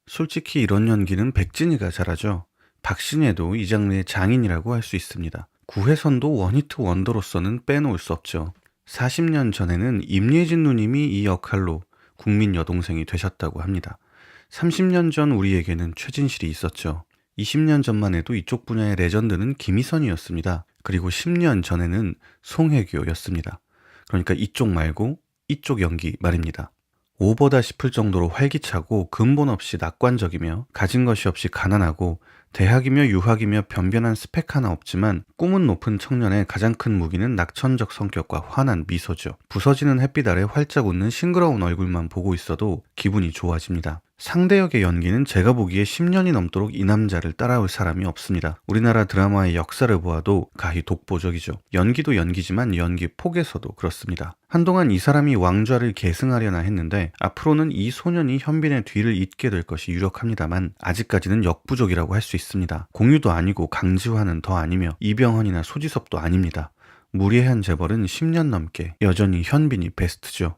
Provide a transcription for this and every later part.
솔직히 이런 연기는 백진이가 잘하죠. 박신혜도 이 장르의 장인이라고 할 수 있습니다. 구혜선도 원히트 원더로서는 빼놓을 수 없죠. 40년 전에는 임예진 누님이 이 역할로 국민 여동생이 되셨다고 합니다. 30년 전 우리에게는 최진실이 있었죠. 20년 전만 해도 이쪽 분야의 레전드는 김희선이었습니다. 그리고 10년 전에는 송혜교였습니다. 그러니까 이쪽 말고 이쪽 연기 말입니다. 오버다 싶을 정도로 활기차고 근본 없이 낙관적이며 가진 것이 없이 가난하고 대학이며 유학이며 변변한 스펙 하나 없지만 꿈은 높은 청년의 가장 큰 무기는 낙천적 성격과 환한 미소죠. 부서지는 햇빛 아래 활짝 웃는 싱그러운 얼굴만 보고 있어도 기분이 좋아집니다. 상대 역의 연기는 제가 보기에 10년이 넘도록 이 남자를 따라올 사람이 없습니다. 우리나라 드라마의 역사를 보아도 가히 독보적이죠. 연기도 연기지만 연기 폭에서도 그렇습니다. 한동안 이 사람이 왕좌를 계승하려나 했는데 앞으로는 이 소년이 현빈의 뒤를 잇게 될 것이 유력합니다만 아직까지는 역부족이라고 할 수 있습니다. 공유도 아니고 강지환은 더 아니며 이병헌이나 소지섭도 아닙니다. 무례한 재벌은 10년 넘게 여전히 현빈이 베스트죠.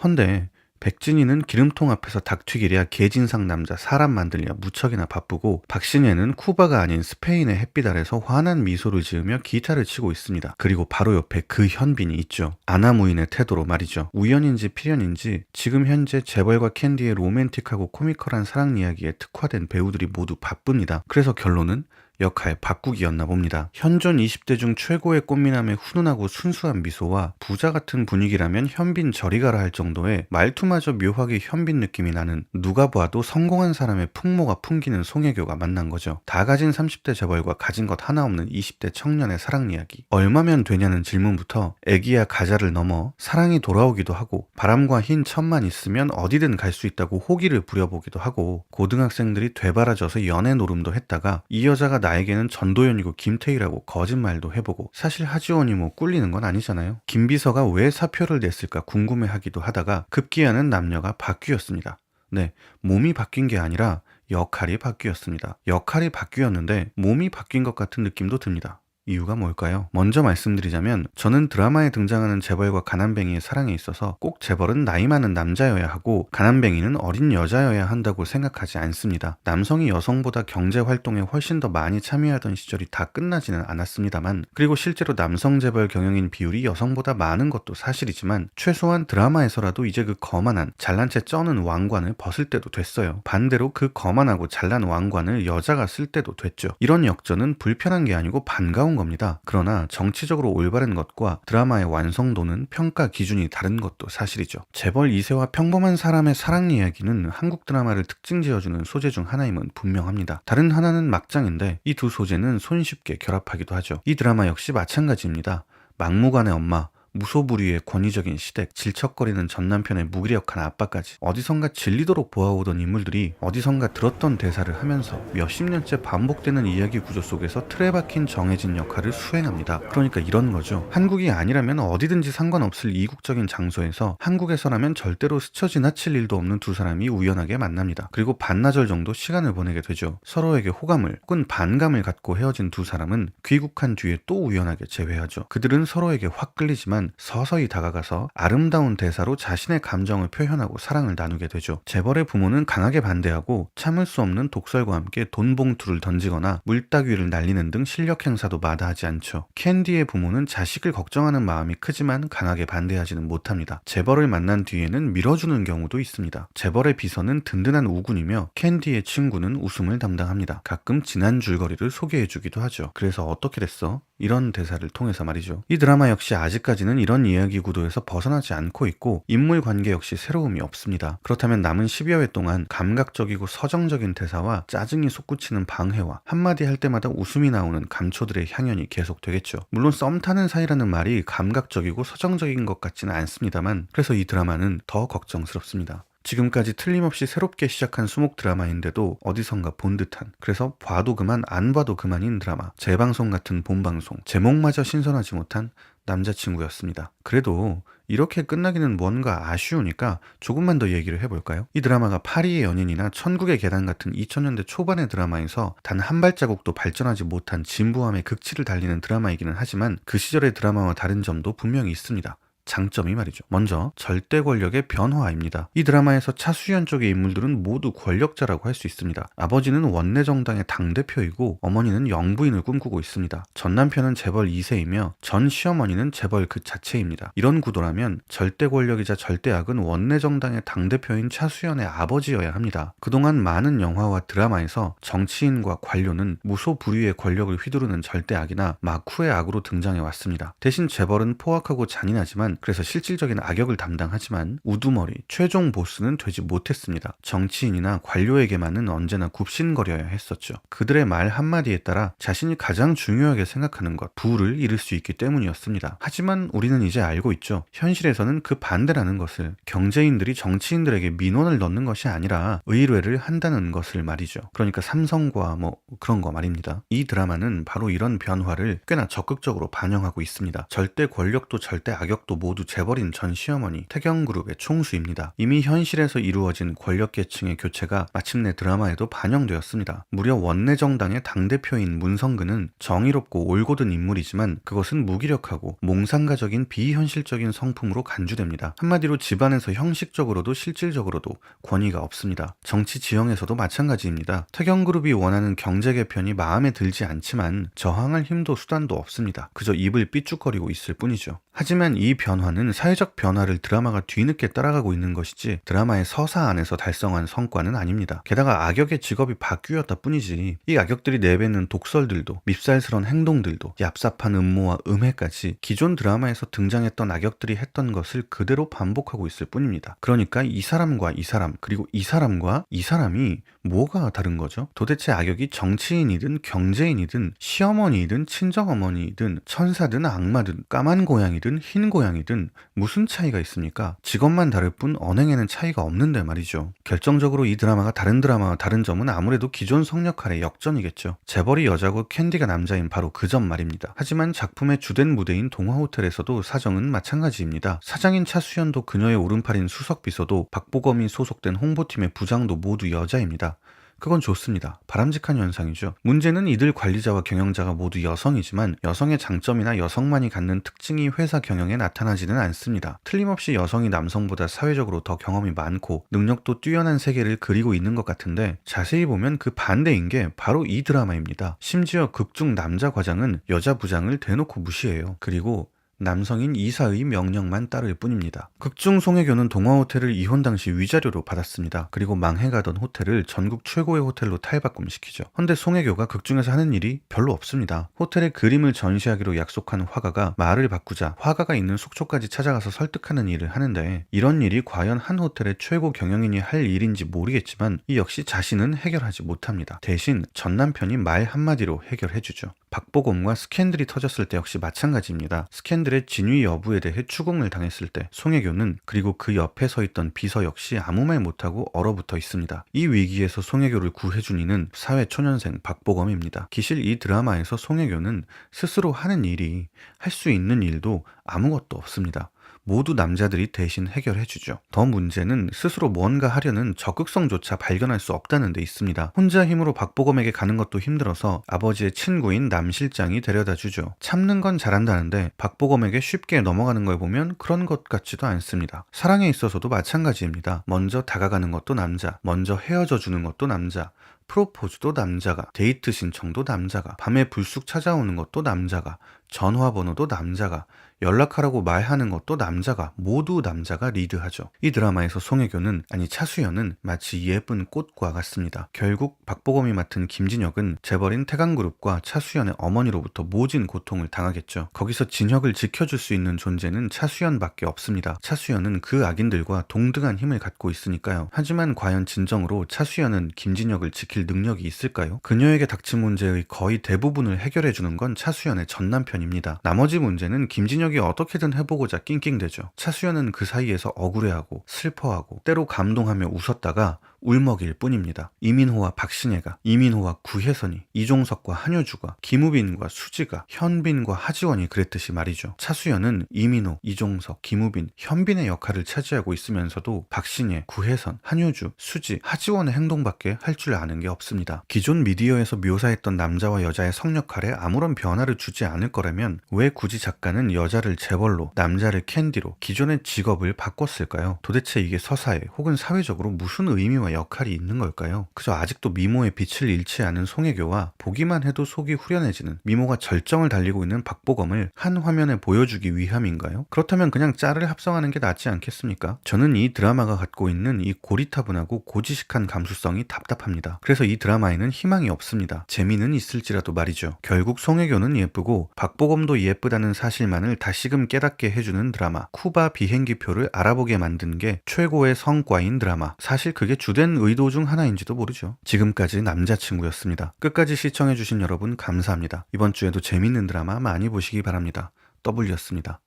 헌데 백진이는 기름통 앞에서 닭튀기랴 개진상 남자 사람 만들랴 무척이나 바쁘고 박신혜는 쿠바가 아닌 스페인의 햇빛 아래서 환한 미소를 지으며 기타를 치고 있습니다. 그리고 바로 옆에 그 현빈이 있죠. 아나무인의 태도로 말이죠. 우연인지 필연인지 지금 현재 재벌과 캔디의 로맨틱하고 코미컬한 사랑 이야기에 특화된 배우들이 모두 바쁩니다. 그래서 결론은 역할 바꾸기였나 봅니다. 현존 20대 중 최고의 꽃미남의 훈훈하고 순수한 미소와 부자 같은 분위기라면 현빈 저리 가라 할 정도의 말투마저 묘하게 현빈 느낌이 나는 누가 봐도 성공한 사람의 풍모가 풍기는 송혜교가 만난 거죠. 다 가진 30대 재벌과 가진 것 하나 없는 20대 청년의 사랑 이야기. 얼마면 되냐는 질문부터 애기야 가자를 넘어 사랑이 돌아오기도 하고 바람과 흰 천만 있으면 어디든 갈 수 있다고 호기를 부려보기도 하고 고등학생들이 되바라져서 연애 노름도 했다가 이 여자가 나에게는 전도연이고 김태희라고 거짓말도 해보고 사실 하지원이 뭐 꿀리는 건 아니잖아요. 김비서가 왜 사표를 냈을까 궁금해하기도 하다가 급기야는 남녀가 바뀌었습니다. 네, 몸이 바뀐 게 아니라 역할이 바뀌었습니다. 역할이 바뀌었는데 몸이 바뀐 것 같은 느낌도 듭니다. 이유가 뭘까요? 먼저 말씀드리자면 저는 드라마에 등장하는 재벌과 가난뱅이의 사랑에 있어서 꼭 재벌은 나이 많은 남자여야 하고 가난뱅이는 어린 여자여야 한다고 생각하지 않습니다. 남성이 여성보다 경제활동에 훨씬 더 많이 참여하던 시절이 다 끝나지는 않았습니다만 그리고 실제로 남성 재벌 경영인 비율이 여성보다 많은 것도 사실이지만 최소한 드라마에서라도 이제 그 거만한 잘난 채 쩌는 왕관을 벗을 때도 됐어요. 반대로 그 거만하고 잘난 왕관을 여자가 쓸 때도 됐죠. 이런 역전은 불편한 게 아니고 반가운 겁니다. 그러나 정치적으로 올바른 것과 드라마의 완성도는 평가 기준이 다른 것도 사실이죠. 재벌 2세와 평범한 사람의 사랑 이야기는 한국 드라마를 특징 지어주는 소재 중 하나임은 분명합니다. 다른 하나는 막장인데 이 두 소재는 손쉽게 결합하기도 하죠. 이 드라마 역시 마찬가지입니다. 막무가내 엄마, 무소불위의 권위적인 시댁, 질척거리는 전남편의 무기력한 아빠까지 어디선가 질리도록 보아오던 인물들이 어디선가 들었던 대사를 하면서 몇십 년째 반복되는 이야기 구조 속에서 틀에 박힌 정해진 역할을 수행합니다. 그러니까 이런 거죠. 한국이 아니라면 어디든지 상관없을 이국적인 장소에서 한국에서라면 절대로 스쳐 지나칠 일도 없는 두 사람이 우연하게 만납니다. 그리고 반나절 정도 시간을 보내게 되죠. 서로에게 호감을 혹은 반감을 갖고 헤어진 두 사람은 귀국한 뒤에 또 우연하게 재회하죠. 그들은 서로에게 확 끌리지만 서서히 다가가서 아름다운 대사로 자신의 감정을 표현하고 사랑을 나누게 되죠. 재벌의 부모는 강하게 반대하고 참을 수 없는 독설과 함께 돈봉투를 던지거나 물따귀를 날리는 등 실력 행사도 마다하지 않죠. 캔디의 부모는 자식을 걱정하는 마음이 크지만 강하게 반대하지는 못합니다. 재벌을 만난 뒤에는 밀어주는 경우도 있습니다. 재벌의 비서는 든든한 우군이며 캔디의 친구는 웃음을 담당합니다. 가끔 지난 줄거리를 소개해주기도 하죠. 그래서 어떻게 됐어? 이런 대사를 통해서 말이죠. 이 드라마 역시 아직까지는 이런 이야기 구도에서 벗어나지 않고 있고 인물 관계 역시 새로움이 없습니다. 그렇다면 남은 10여 회 동안 감각적이고 서정적인 대사와 짜증이 솟구치는 방해와 한마디 할 때마다 웃음이 나오는 감초들의 향연이 계속되겠죠. 물론 썸 타는 사이라는 말이 감각적이고 서정적인 것 같지는 않습니다만 그래서 이 드라마는 더 걱정스럽습니다. 지금까지 틀림없이 새롭게 시작한 수목 드라마인데도 어디선가 본 듯한 그래서 봐도 그만 안 봐도 그만인 드라마 재방송 같은 본방송 제목마저 신선하지 못한 남자친구였습니다. 그래도 이렇게 끝나기는 뭔가 아쉬우니까 조금만 더 얘기를 해볼까요? 이 드라마가 파리의 연인이나 천국의 계단 같은 2000년대 초반의 드라마에서 단 한 발자국도 발전하지 못한 진부함의 극치를 달리는 드라마이기는 하지만 그 시절의 드라마와 다른 점도 분명히 있습니다. 장점이 말이죠. 먼저 절대 권력의 변화입니다. 이 드라마에서 차수연 쪽의 인물들은 모두 권력자라고 할 수 있습니다. 아버지는 원내 정당의 당대표이고 어머니는 영부인을 꿈꾸고 있습니다. 전 남편은 재벌 2세이며 전 시어머니는 재벌 그 자체입니다. 이런 구도라면 절대 권력이자 절대악은 원내 정당의 당대표인 차수연의 아버지여야 합니다. 그동안 많은 영화와 드라마에서 정치인과 관료는 무소불위의 권력을 휘두르는 절대악이나 마쿠의 악으로 등장해 왔습니다. 대신 재벌은 포악하고 잔인하지만 그래서 실질적인 악역을 담당하지만 우두머리, 최종 보스는 되지 못했습니다. 정치인이나 관료에게만은 언제나 굽신거려야 했었죠. 그들의 말 한마디에 따라 자신이 가장 중요하게 생각하는 것, 부를 이룰 수 있기 때문이었습니다. 하지만 우리는 이제 알고 있죠. 현실에서는 그 반대라는 것을 경제인들이 정치인들에게 민원을 넣는 것이 아니라 의뢰를 한다는 것을 말이죠. 그러니까 삼성과 그런 거 말입니다. 이 드라마는 바로 이런 변화를 꽤나 적극적으로 반영하고 있습니다. 절대 권력도 절대 악역도 모두 재벌인 전 시어머니, 태경그룹의 총수입니다. 이미 현실에서 이루어진 권력계층의 교체가 마침내 드라마에도 반영되었습니다. 무려 원내 정당의 당대표인 문성근은 정의롭고 올곧은 인물이지만 그것은 무기력하고 몽상가적인 비현실적인 성품으로 간주됩니다. 한마디로 집안에서 형식적으로도 실질적으로도 권위가 없습니다. 정치 지형에서도 마찬가지입니다. 태경그룹이 원하는 경제 개편이 마음에 들지 않지만 저항할 힘도 수단도 없습니다. 그저 입을 삐죽거리고 있을 뿐이죠. 하지만 이 변화는 사회적 변화를 드라마가 뒤늦게 따라가고 있는 것이지 드라마의 서사 안에서 달성한 성과는 아닙니다. 게다가 악역의 직업이 바뀌었다 뿐이지 이 악역들이 내뱉는 독설들도 밉살스러운 행동들도 얍삽한 음모와 음해까지 기존 드라마에서 등장했던 악역들이 했던 것을 그대로 반복하고 있을 뿐입니다. 그러니까 이 사람과 이 사람 그리고 이 사람과 이 사람이 뭐가 다른 거죠? 도대체 악역이 정치인이든 경제인이든 시어머니이든 친정어머니이든 천사든 악마든 까만 고양이든 흰 고양이든 무슨 차이가 있습니까? 직업만 다를 뿐 언행에는 차이가 없는데 말이죠. 결정적으로 이 드라마가 다른 드라마와 다른 점은 아무래도 기존 성역할의 역전이겠죠. 재벌이 여자고 캔디가 남자인 바로 그 점 말입니다. 하지만 작품의 주된 무대인 동화호텔에서도 사정은 마찬가지입니다. 사장인 차수연도 그녀의 오른팔인 수석비서도 박보검이 소속된 홍보팀의 부장도 모두 여자입니다. 그건 좋습니다. 바람직한 현상이죠. 문제는 이들 관리자와 경영자가 모두 여성이지만 여성의 장점이나 여성만이 갖는 특징이 회사 경영에 나타나지는 않습니다. 틀림없이 여성이 남성보다 사회적으로 더 경험이 많고 능력도 뛰어난 세계를 그리고 있는 것 같은데 자세히 보면 그 반대인 게 바로 이 드라마입니다. 심지어 극중 남자 과장은 여자 부장을 대놓고 무시해요. 그리고 남성인 이사의 명령만 따를 뿐입니다. 극중 송혜교는 동화호텔을 이혼 당시 위자료로 받았습니다. 그리고 망해가던 호텔을 전국 최고의 호텔로 탈바꿈시키죠. 헌데 송혜교가 극중에서 하는 일이 별로 없습니다. 호텔에 그림을 전시하기로 약속한 화가가 말을 바꾸자 화가가 있는 속초까지 찾아가서 설득하는 일을 하는데 이런 일이 과연 한 호텔의 최고 경영인이 할 일인지 모르겠지만 이 역시 자신은 해결하지 못합니다. 대신 전 남편이 말 한마디로 해결해주죠. 박보검과 스캔들이 터졌을 때 역시 마찬가지입니다. 스캔들의 진위 여부에 대해 추궁을 당했을 때 송혜교는 그리고 그 옆에 서 있던 비서 역시 아무 말 못하고 얼어붙어 있습니다. 이 위기에서 송혜교를 구해준 이는 사회 초년생 박보검입니다. 기실 이 드라마에서 송혜교는 스스로 하는 일이 할 수 있는 일도 아무것도 없습니다. 모두 남자들이 대신 해결해주죠. 더 문제는 스스로 뭔가 하려는 적극성조차 발견할 수 없다는 데 있습니다. 혼자 힘으로 박보검에게 가는 것도 힘들어서 아버지의 친구인 남 실장이 데려다주죠. 참는 건 잘한다는데 박보검에게 쉽게 넘어가는 걸 보면 그런 것 같지도 않습니다. 사랑에 있어서도 마찬가지입니다. 먼저 다가가는 것도 남자, 먼저 헤어져 주는 것도 남자, 프로포즈도 남자가, 데이트 신청도 남자가, 밤에 불쑥 찾아오는 것도 남자가, 전화번호도 남자가, 연락하라고 말하는 것도 남자가, 모두 남자가 리드하죠. 이 드라마에서 송혜교는, 아니 차수연은 마치 예쁜 꽃과 같습니다. 결국 박보검이 맡은 김진혁은 재벌인 태강그룹과 차수연의 어머니로부터 모진 고통을 당하겠죠. 거기서 진혁을 지켜줄 수 있는 존재는 차수연밖에 없습니다. 차수연은 그 악인들과 동등한 힘을 갖고 있으니까요. 하지만 과연 진정으로 차수연은 김진혁을 지킬 능력이 있을까요? 그녀에게 닥친 문제의 거의 대부분을 해결해주는 건 차수연의 전 남편입니다. 나머지 문제는 김진혁이 어떻게든 해보고자 낑낑대죠. 차수연은 그 사이에서 억울해하고 슬퍼하고 때로 감동하며 웃었다가 울먹일 뿐입니다. 이민호와 박신혜가, 이민호와 구혜선이, 이종석과 한효주가, 김우빈과 수지가, 현빈과 하지원이 그랬듯이 말이죠. 차수연은 이민호, 이종석, 김우빈, 현빈의 역할을 차지하고 있으면서도 박신혜, 구혜선, 한효주, 수지, 하지원의 행동밖에 할 줄 아는 게 없습니다. 기존 미디어에서 묘사했던 남자와 여자의 성역할에 아무런 변화를 주지 않을 거라면 왜 굳이 작가는 여자를 재벌로, 남자를 캔디로 기존의 직업을 바꿨을까요? 도대체 이게 서사에 혹은 사회적으로 무슨 의미와 역할이 있는 걸까요? 그저 아직도 미모의 빛을 잃지 않은 송혜교와 보기만 해도 속이 후련해지는 미모가 절정을 달리고 있는 박보검을 한 화면에 보여주기 위함인가요? 그렇다면 그냥 짤을 합성하는 게 낫지 않겠습니까? 저는 이 드라마가 갖고 있는 이 고리타분하고 고지식한 감수성이 답답합니다. 그래서 이 드라마에는 희망이 없습니다. 재미는 있을지라도 말이죠. 결국 송혜교는 예쁘고 박보검도 예쁘다는 사실만을 다시금 깨닫게 해주는 드라마, 쿠바 비행기표를 알아보게 만든 게 최고의 성과인 드라마. 사실 그게 주된 의도 중 하나인지도 모르죠. 지금까지 남자친구였습니다. 끝까지 시청해주신 여러분 감사합니다. 이번 주에도 재밌는 드라마 많이 보시기 바랍니다. W였습니다.